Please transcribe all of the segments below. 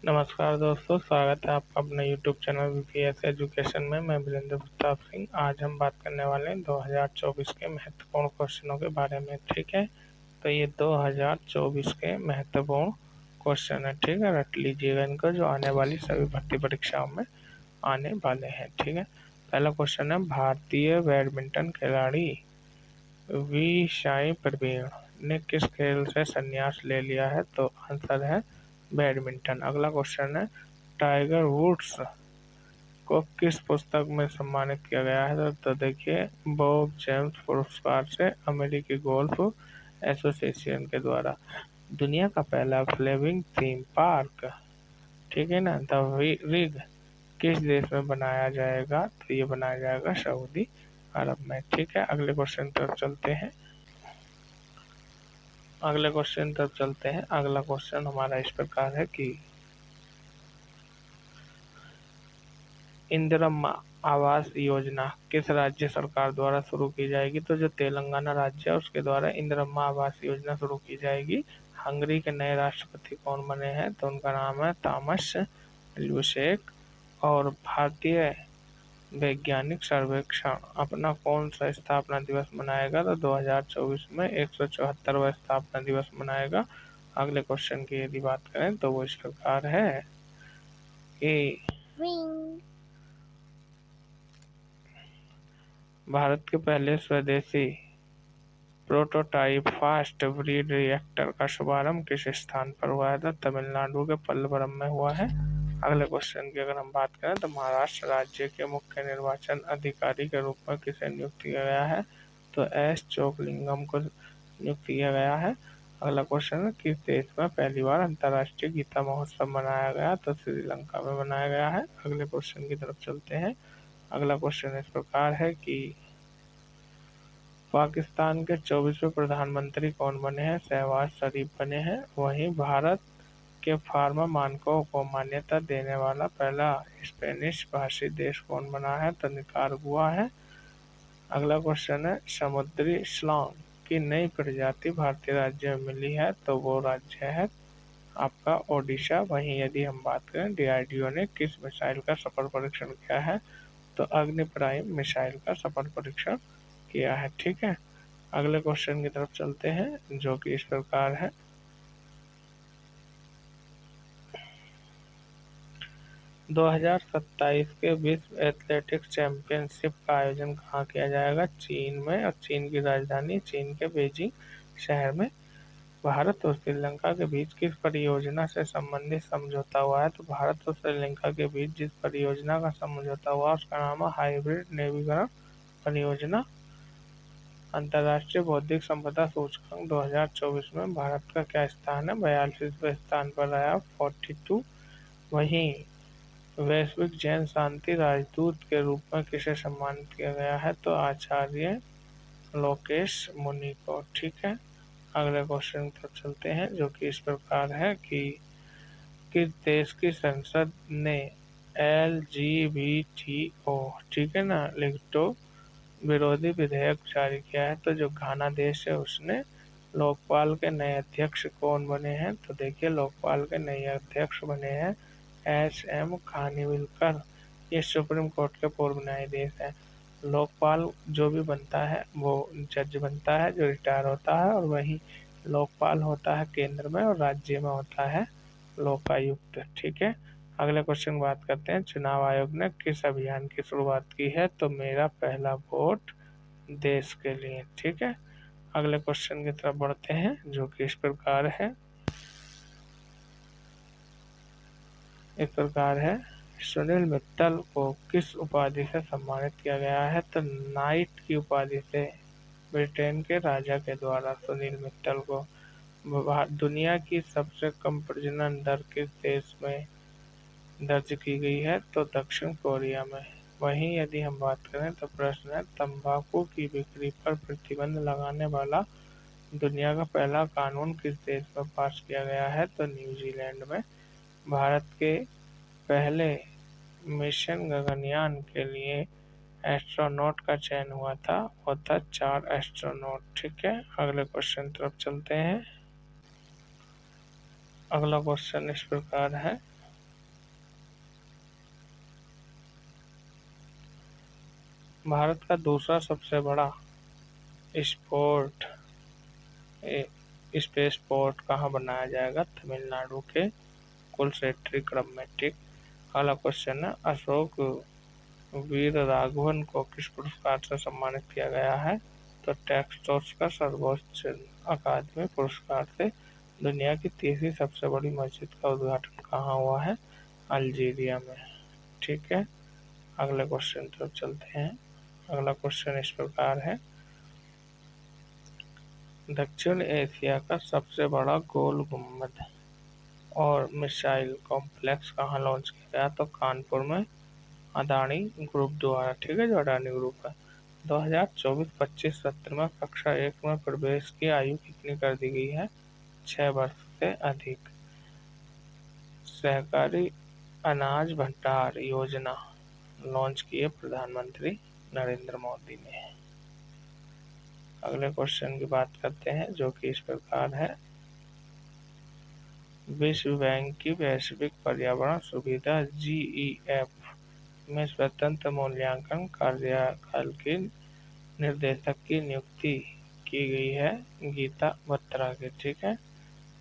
नमस्कार दोस्तों, स्वागत है आपका अपने YouTube चैनल VPS एजुकेशन में। मैं वीरेंद्र प्रताप सिंह। आज हम बात करने वाले हैं 2024 के महत्वपूर्ण क्वेश्चनों के बारे में। ठीक है, तो ये 2024 के महत्वपूर्ण क्वेश्चन है। ठीक है, रट लीजिएगा इनको, जो आने वाली सभी भर्ती परीक्षाओं में आने वाले हैं। ठीक है, पहला क्वेश्चन है, भारतीय बैडमिंटन खिलाड़ी वी साई प्रवीण ने किस खेल से संन्यास ले लिया है? तो आंसर है बैडमिंटन। अगला क्वेश्चन है, टाइगर वुड्स को किस पुस्तक में सम्मानित किया गया है? तो देखिए, बॉब जेम्स पुरस्कार से अमेरिकी गोल्फ एसोसिएशन के द्वारा। दुनिया का पहला फ्लेमिंग थीम पार्क, ठीक है ना, द रिग, किस देश में बनाया जाएगा? तो ये बनाया जाएगा सऊदी अरब में। ठीक है, अगले क्वेश्चन तरफ चलते हैं। अगला क्वेश्चन हमारा इस प्रकार है कि इंदिरा आवास योजना किस राज्य सरकार द्वारा शुरू की जाएगी? तो जो तेलंगाना राज्य है उसके द्वारा इंदिरा आवास योजना शुरू की जाएगी। हंगरी के नए राष्ट्रपति कौन बने हैं? तो उनका नाम है थॉमस ल्यूसेक। और भारतीय वैज्ञानिक सर्वेक्षण अपना कौन सा स्थापना दिवस मनाएगा? तो 2024 में 174वां स्थापना दिवस मनाएगा। अगले क्वेश्चन की यदि बात करें तो वो इस प्रकार है कि भारत के पहले स्वदेशी प्रोटोटाइप फास्ट ब्रीड रिएक्टर का शुभारंभ किस स्थान पर हुआ है? तो तमिलनाडु के पल्लवरम में हुआ है। अगले क्वेश्चन की अगर हम बात करें तो महाराष्ट्र राज्य के मुख्य निर्वाचन अधिकारी के रूप में किसे नियुक्त किया गया है? तो एस चोकलिंगम को नियुक्त किया गया है। अगला क्वेश्चन है, किस देश में पहली बार अंतर्राष्ट्रीय गीता महोत्सव मनाया गया? तो श्रीलंका में मनाया गया है। अगले क्वेश्चन की तरफ चलते हैं। अगला क्वेश्चन इस प्रकार है कि पाकिस्तान के 24वें प्रधानमंत्री कौन बने हैं? शहबाज शरीफ बने हैं। वहीं भारत के फार्मा मानकों को मान्यता देने वाला पहला स्पेनिश भाषी देश कौन बना है? तो निकारागुआ है। अगला क्वेश्चन है, समुद्री श्लान की नई प्रजाति भारतीय राज्य में मिली है? तो वो राज्य है आपका ओडिशा। वहीं यदि हम बात करें, DRDO ने किस मिसाइल का सफल परीक्षण किया है? तो अग्नि प्राइम मिसाइल का सफल परीक्षण किया है। ठीक है, अगले क्वेश्चन की तरफ चलते हैं, जो कि इस प्रकार है, 2027 के विश्व एथलेटिक्स चैंपियनशिप का आयोजन कहाँ किया जाएगा? चीन में। और चीन की राजधानी चीन के बीजिंग शहर में। भारत और श्रीलंका के बीच किस परियोजना से संबंधित समझौता हुआ है? तो भारत और श्रीलंका के बीच जिस परियोजना का समझौता हुआ उसका नाम है हाइब्रिड नवीकरण परियोजना। अंतर्राष्ट्रीय बौद्धिक संपदा सूचकांक 2024 में भारत का क्या स्थान है? 42वें स्थान पर रहा, 42। वहीं वैश्विक जैन शांति राजदूत के रूप में किसे सम्मानित किया गया है? तो आचार्य लोकेश मुनि को। ठीक है, अगले क्वेश्चन पर चलते हैं, जो कि इस प्रकार है कि किस देश की संसद ने LGBTO, ठीक है ना, लिंगों विरोधी विधेयक जारी किया है? तो जो घाना देश है उसने। लोकपाल के नए अध्यक्ष कौन बने हैं? तो देखिए, लोकपाल के नए अध्यक्ष बने हैं SM खानविलकर। ये सुप्रीम कोर्ट के पूर्व न्यायाधीश हैं। लोकपाल जो भी बनता है वो जज बनता है जो रिटायर होता है, और वही लोकपाल होता है केंद्र में, और राज्य में होता है लोकायुक्त। ठीक है, अगले क्वेश्चन बात करते हैं, चुनाव आयोग ने किस अभियान की शुरुआत की है? तो मेरा पहला वोट देश के लिए। ठीक है, अगले क्वेश्चन की तरफ बढ़ते हैं, जो कि इस प्रकार है, सुनील मित्तल को किस उपाधि से सम्मानित किया गया है? तो नाइट की उपाधि से ब्रिटेन के राजा के द्वारा सुनील मित्तल को। दुनिया की सबसे कम प्रजनन दर किस देश में दर्ज की गई है? तो दक्षिण कोरिया में। वहीं यदि हम बात करें तो प्रश्न है, तंबाकू की बिक्री पर प्रतिबंध लगाने वाला दुनिया का पहला कानून किस देश में पास किया गया है? तो न्यूजीलैंड में। भारत के पहले मिशन गगनयान के लिए एस्ट्रोनॉट का चयन हुआ था, वो था 4 एस्ट्रोनॉट। ठीक है, अगले क्वेश्चन तरफ चलते हैं। अगला क्वेश्चन इस प्रकार है, भारत का दूसरा सबसे बड़ा स्पोर्ट स्पेस पोर्ट कहाँ बनाया जाएगा? तमिलनाडु के कुलशेट्टी क्रम में। ठीक। अगला क्वेश्चन है, अशोक वीर राघवन को किस पुरस्कार से सम्मानित किया गया है? तो टैक्सोस का सर्वोच्च अकादमी पुरस्कार से। दुनिया की तीसरी सबसे बड़ी मस्जिद का उद्घाटन कहाँ हुआ है? अल्जीरिया में। ठीक है। अगले क्वेश्चन तरफ चलते हैं। अगला क्वेश्चन इस प्रकार है, दक्षिण एशिया का सबसे बड़ा गोल गुम्बद और मिसाइल कॉम्प्लेक्स कहाँ लॉन्च किया गया? तो कानपुर में अदानी ग्रुप द्वारा। ठीक है, जो अडानी ग्रुप है। 2024-25 सत्र में कक्षा 1 में प्रवेश की आयु कितनी कर दी गई है? 6 वर्ष से अधिक। सहकारी अनाज भंडार योजना लॉन्च की है प्रधानमंत्री नरेंद्र मोदी ने। अगले क्वेश्चन की बात करते हैं, जो कि इस प्रकार है, विश्व बैंक की वैश्विक पर्यावरण सुविधा GEF में स्वतंत्र मूल्यांकन कार्यकाल के निर्देशक की नियुक्ति की गई है गीता बत्रा की। ठीक है।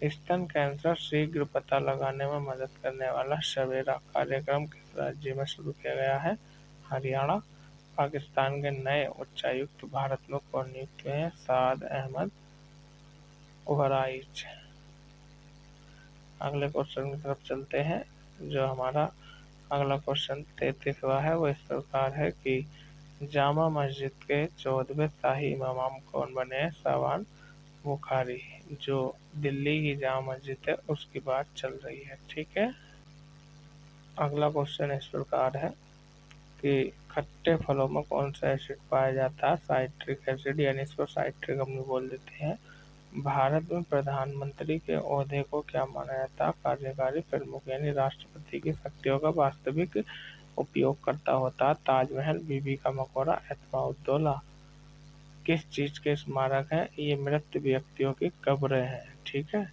स्तन कैंसर शीघ्र पता लगाने में मदद करने वाला सवेरा कार्यक्रम किस राज्य में शुरू किया गया है? हरियाणा। पाकिस्तान के नए उच्चायुक्त भारत में कौन नियुक्त हुए हैं? साद अहमद ओबराइच। अगले क्वेश्चन की तरफ चलते हैं। जो हमारा अगला क्वेश्चन 33वां है, वो इस प्रकार है कि जामा मस्जिद के 14वें शाही इमाम कौन बने हैं? सावान बुखारी। जो दिल्ली की जामा मस्जिद है उसकी बात चल रही है। ठीक है। अगला क्वेश्चन इस प्रकार है कि खट्टे फलों में कौन सा एसिड पाया जाता है? साइट्रिक एसिड, यानी इसको साइट्रिक हम लोग बोल देते हैं। भारत में प्रधानमंत्री के ओहदे को क्या माना जाता है? कार्यकारी प्रमुख, यानी राष्ट्रपति की शक्तियों का वास्तविक उपयोगकर्ता होता है। ताजमहल, बीबी का मकबरा, एतमाउद्दौला किस चीज के स्मारक हैं? ये मृत व्यक्तियों की कब्रें हैं। ठीक है।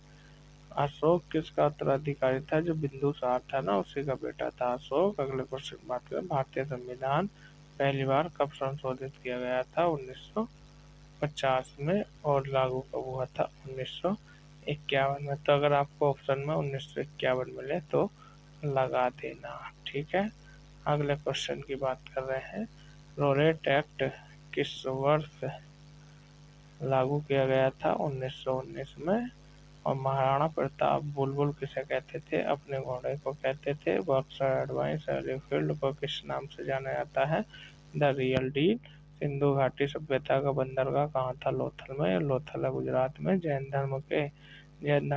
अशोक किसका उत्तराधिकारी था? जो बिंदुसार था ना, उसी का बेटा था अशोक। अगले क्वेश्चन बात करें, भारतीय संविधान पहली बार कब संशोधित किया गया था? 1950 में। और लागू कब हुआ था? 1951 में। तो अगर आपको ऑप्शन में 1951 मिले तो लगा देना। ठीक है। अगले क्वेश्चन की बात कर रहे हैं, रोलेट एक्ट किस वर्ष लागू किया गया था? 1919 में। और महाराणा प्रताप बुलबुल किसे कहते थे? अपने घोड़े को कहते थे। बक्सर एडवाइस एलिफील्ड को किस नाम से जाना जाता है? The real deal. सिंधु घाटी सभ्यता का बंदरगाह कहाँ था? लोथल में। लोथल है गुजरात में। जैन धर्म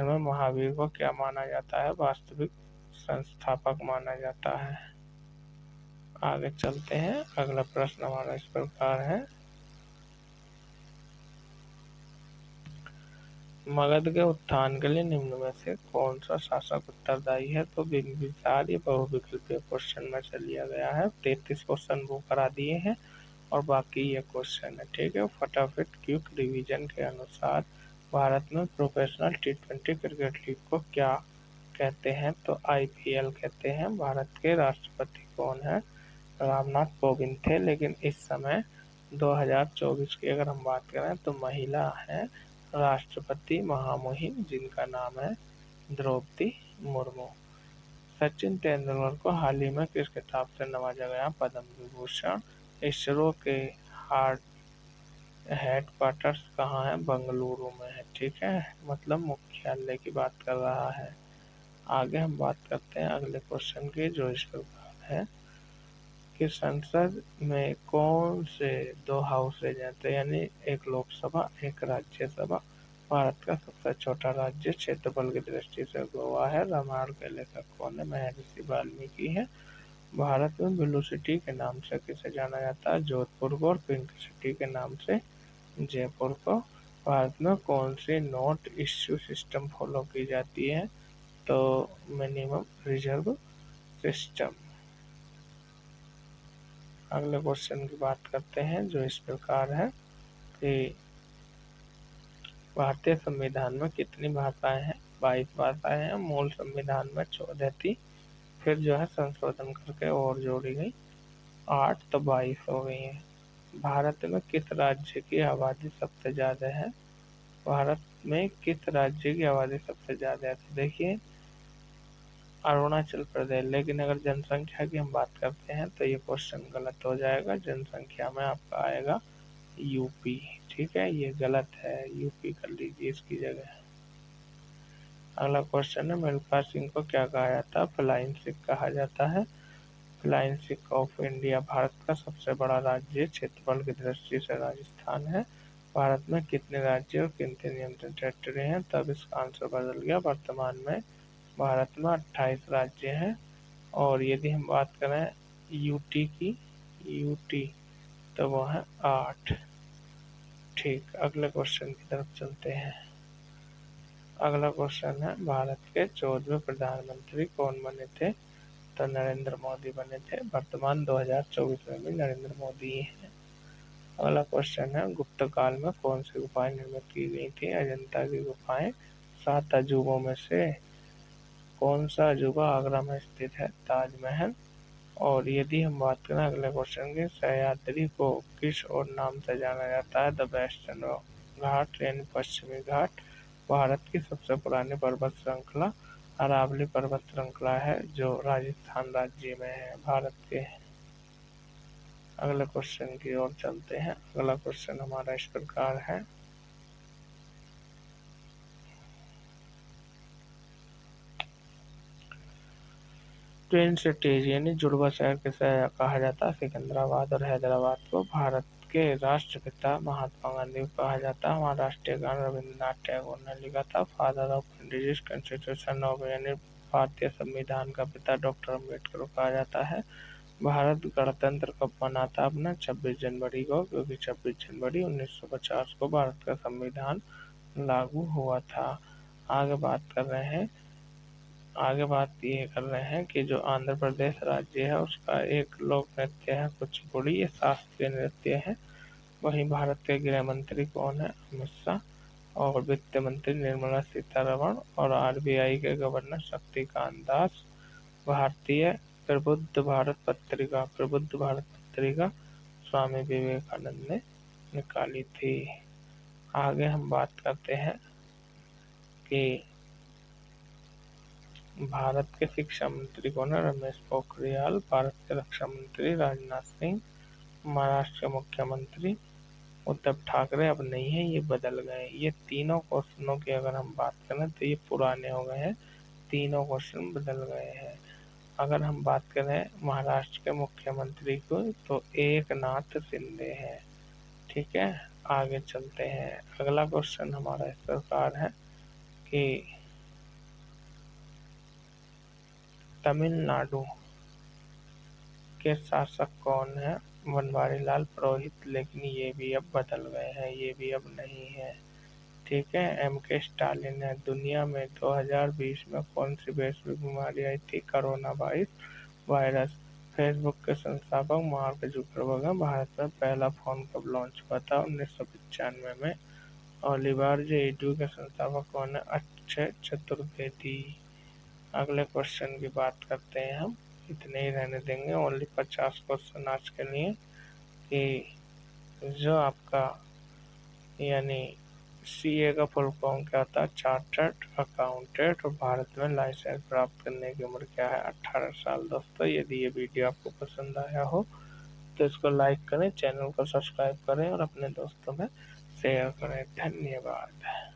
में महावीर को क्या माना जाता है? वास्तविक संस्थापक माना जाता है। आगे चलते हैं। अगला प्रश्न हमारा इस प्रकार है, मगध के उत्थान के लिए निम्न में से कौन सा शासक उत्तरदायी है? तो बिंबिसार, ये बहुविकल्पीय क्वेश्चन में से लिया गया है। 33 क्वेश्चन वो करा दिए हैं और बाकी ये क्वेश्चन है। ठीक है। फटाफट क्विक रिवीजन के अनुसार भारत में प्रोफेशनल T20 क्रिकेट लीग को क्या कहते हैं? तो IPL कहते हैं। भारत के राष्ट्रपति कौन है? रामनाथ कोविंद थे, लेकिन इस समय 2024 की अगर हम बात करें तो महिला है राष्ट्रपति महामहिम, जिनका नाम है द्रौपदी मुर्मू। सचिन तेंदुलकर को हाल ही में किस खिताब से नवाजा गया? पद्म विभूषण। इसरो के हेडक्वार्टर्स कहाँ है? बंगलुरु में है। ठीक है, मतलब मुख्यालय की बात कर रहा है। आगे हम बात करते हैं अगले क्वेश्चन की, जो इस प्रकार है कि संसद में कौन से 2 हाउसेज हैं? तो यानी एक लोकसभा, एक राज्यसभा। भारत का सबसे छोटा राज्य क्षेत्रफल की दृष्टि से गोवा है। रामायण के लेखक कौन है? महर्षि वाल्मीकि है। भारत में ब्लू सिटी के नाम से किसे जाना जाता है? जोधपुर को। और पिंक सिटी के नाम से जयपुर को। भारत में कौन सी नोट इश्यू सिस्टम फॉलो की जाती है? तो मिनिमम रिजर्व सिस्टम। अगले क्वेश्चन की बात करते हैं, जो इस प्रकार है कि भारतीय संविधान में कितनी भाषाएं हैं? 22 भाषाएं हैं। मूल संविधान में 14 थी, फिर जो है संशोधन करके और जोड़ी गई 8, तो 22 हो गई है। भारत में किस राज्य की आबादी सबसे ज़्यादा है? भारत में किस राज्य की आबादी सबसे ज़्यादा है? तो देखिए अरुणाचल प्रदेश। लेकिन अगर जनसंख्या की हम बात करते हैं तो ये क्वेश्चन गलत हो जाएगा। जनसंख्या में आपका आएगा यूपी। ठीक है, ये गलत है, यूपी कर लीजिए इसकी जगह। अगला क्वेश्चन है मिल्खा सिंह को क्या कहा जाता है? फ्लाइंग सिख कहा जाता है। Flying Sikh of India Bharat का सबसे बड़ा राज्य क्षेत्रफल की दृष्टि से राजस्थान है। भारत में कितने राज्य और कितने नियंत्रण टेरिटरी हैं? तब इसका आंसर बदल गया। वर्तमान में भारत में 28 राज्य हैं। और यदि हम बात करें यूटी की, यूटी तो वो है 8। ठीक, अगले क्वेश्चन की तरफ चलते हैं। अगला क्वेश्चन है भारत के 14वें प्रधानमंत्री कौन बने थे? तो नरेंद्र मोदी बने थे। वर्तमान 2024 में भी नरेंद्र मोदी ही हैं। अगला क्वेश्चन है गुप्त काल में कौन सी गुफाएं निर्मित की गई थी? अजंता की गुफाएं। 7 अजूबों में से कौन सा अजूबा आगरा में स्थित है? ताजमहल। और यदि हम बात करें अगले क्वेश्चन की, सह्याद्री को किस और नाम से जाना जाता है? द वेस्टर्न घाट यानी पश्चिमी घाट। भारत की सबसे पुरानी पर्वत श्रृंखला अरावली पर्वत श्रृंखला है जो राजस्थान राज्य में है भारत के। अगले क्वेश्चन की ओर चलते हैं। अगला क्वेश्चन हमारा इस प्रकार है, ट्विन सिटीज यानी जुड़वा शहर किसे कहा जाता है? सिकंदराबाद और हैदराबाद को। भारत के राष्ट्रपिता महात्मा गांधी को कहा जाता है। हमारा राष्ट्रीय गान रविंद्रनाथ टैगोर ने लिखा था। Father of Indian constitution of यानी भारतीय संविधान का पिता डॉक्टर अम्बेडकर को कहा जाता है। भारत गणतंत्र कब मना था अपना? 26 जनवरी को, क्योंकि 26 जनवरी 1950 को भारत का संविधान लागू हुआ था। आगे बात कर रहे हैं, आगे बात ये कर रहे हैं कि जो आंध्र प्रदेश राज्य है उसका एक लोक नृत्य है कुचिपुड़ी, ये शास्त्रीय नृत्य है। वहीं भारत के गृह मंत्री कौन है? अमित शाह। और वित्त मंत्री निर्मला सीतारमण और आरबीआई के गवर्नर शक्तिकांत दास। भारतीय प्रबुद्ध भारत पत्रिका स्वामी विवेकानंद ने निकाली थी। आगे हम बात करते हैं कि भारत के शिक्षा मंत्री कौन है? रमेश पोखरियाल। भारत के रक्षा मंत्री राजनाथ सिंह। महाराष्ट्र के मुख्यमंत्री उद्धव ठाकरे अब नहीं है, ये बदल गए। ये तीनों क्वेश्चनों की अगर हम बात करें तो ये पुराने हो गए हैं, तीनों क्वेश्चन बदल गए हैं। अगर हम बात करें महाराष्ट्र के मुख्यमंत्री को तो एकनाथ शिंदे है। ठीक है, आगे चलते हैं। अगला क्वेश्चन हमारा इस प्रकार है कि तमिलनाडु के शासक कौन है? बनवारी लाल पुरोहित। लेकिन ये भी अब बदल गए हैं, ये भी अब नहीं है। ठीक है, एम के स्टालिन है। दुनिया में 2020 में कौन सी वैश्विक बीमारी आई थी? Corona virus. फेसबुक के संस्थापक मार्क जुकरबर्ग हैं। भारत में पहला फोन कब लॉन्च हुआ था? 1995 में। ओलिवर जे एडू के संस्थापक कौन है? अक्षय चतुर्वेदी। अगले क्वेश्चन की बात करते हैं हम, इतने ही रहने देंगे, ओनली 50 क्वेश्चन आज के लिए। कि जो आपका यानी सीए का फुल फॉर्म क्या होता है? Chartered accountant. और भारत में लाइसेंस प्राप्त करने की उम्र क्या है? 18 साल। दोस्तों यदि ये वीडियो आपको पसंद आया हो तो इसको लाइक करें, चैनल को सब्सक्राइब करें और अपने दोस्तों में शेयर करें। धन्यवाद।